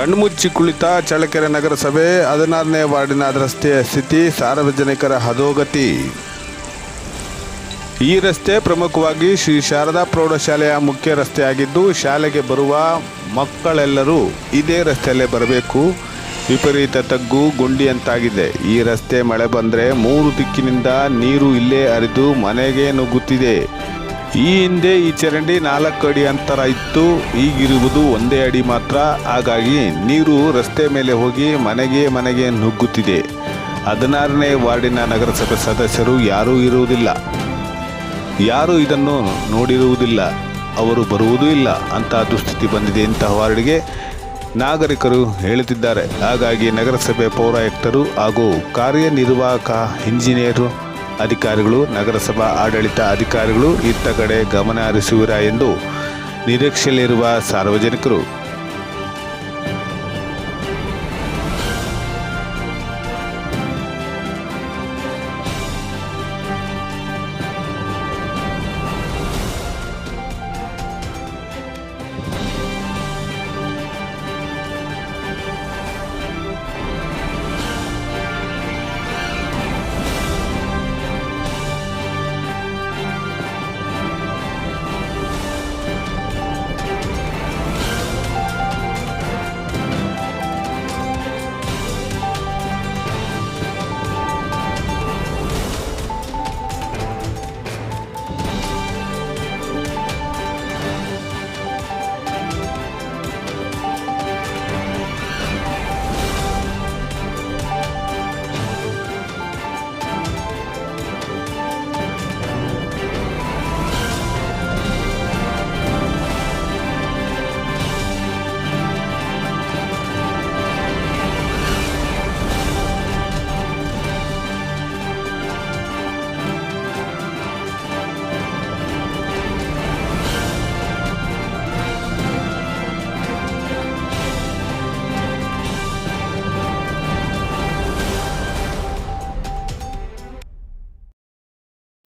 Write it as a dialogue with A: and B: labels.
A: ಕಣ್ಮುಚ್ಚಿ ಕುಳಿತ ಚಳ್ಳಕೆರೆ ನಗರಸಭೆ 16ನೇ ವಾರ್ಡಿನ ರಸ್ತೆಯ ಸ್ಥಿತಿ, ಸಾರ್ವಜನಿಕರ ಅಧೋಗತಿ. ಈ ರಸ್ತೆ ಪ್ರಮುಖವಾಗಿ ಶ್ರೀ ಶಾರದಾ ಪ್ರೌಢಶಾಲೆಯ ಮುಖ್ಯ ರಸ್ತೆಯಾಗಿದ್ದು, ಶಾಲೆಗೆ ಬರುವ ಮಕ್ಕಳೆಲ್ಲರೂ ಇದೇ ರಸ್ತೆಯಲ್ಲೇ ಬರಬೇಕು. ವಿಪರೀತ ತಗ್ಗು ಗುಂಡಿಯಂತಾಗಿದೆ. ಈ ರಸ್ತೆ ಮಳೆ ಬಂದರೆ 3 ದಿಕ್ಕಿನಿಂದ ನೀರು ಇಲ್ಲೇ ಹರಿದು ಮನೆಗೆ ನುಗ್ಗುತ್ತಿದೆ. ಈ ಹಿಂದೆ ಈ ಚರಂಡಿ 4 ಅಡಿ ಅಂತರ ಇತ್ತು, ಈಗಿರುವುದು 1 ಅಡಿ ಮಾತ್ರ. ಹಾಗಾಗಿ ನೀರು ರಸ್ತೆ ಮೇಲೆ ಹೋಗಿ ಮನೆಗೆ ನುಗ್ಗುತ್ತಿದೆ. 16ನೇ ವಾರ್ಡಿನ ನಗರಸಭೆ ಸದಸ್ಯರು ಯಾರೂ ಇರುವುದಿಲ್ಲ, ಯಾರೂ ಇದನ್ನು ನೋಡಿರುವುದಿಲ್ಲ, ಅವರು ಬರುವುದೂ ಇಲ್ಲ. ಅಂತಹ ದುಸ್ಥಿತಿ ಬಂದಿದೆ ಇಂತಹ ವಾರ್ಡ್ಗೆ ನಾಗರಿಕರು ಹೇಳುತ್ತಿದ್ದಾರೆ. ಹಾಗಾಗಿ ನಗರಸಭೆ ಪೌರಾಯುಕ್ತರು ಹಾಗೂ ಕಾರ್ಯನಿರ್ವಾಹಕ ಇಂಜಿನಿಯರ್ ಅಧಿಕಾರಿಗಳು, ನಗರಸಭಾ ಆಡಳಿತ ಅಧಿಕಾರಿಗಳು ಇತ್ತ ಕಡೆ ಗಮನ ಹರಿಸುವಿರಾ ಎಂದು ನಿರೀಕ್ಷೆಯಲ್ಲಿರುವ ಸಾರ್ವಜನಿಕರು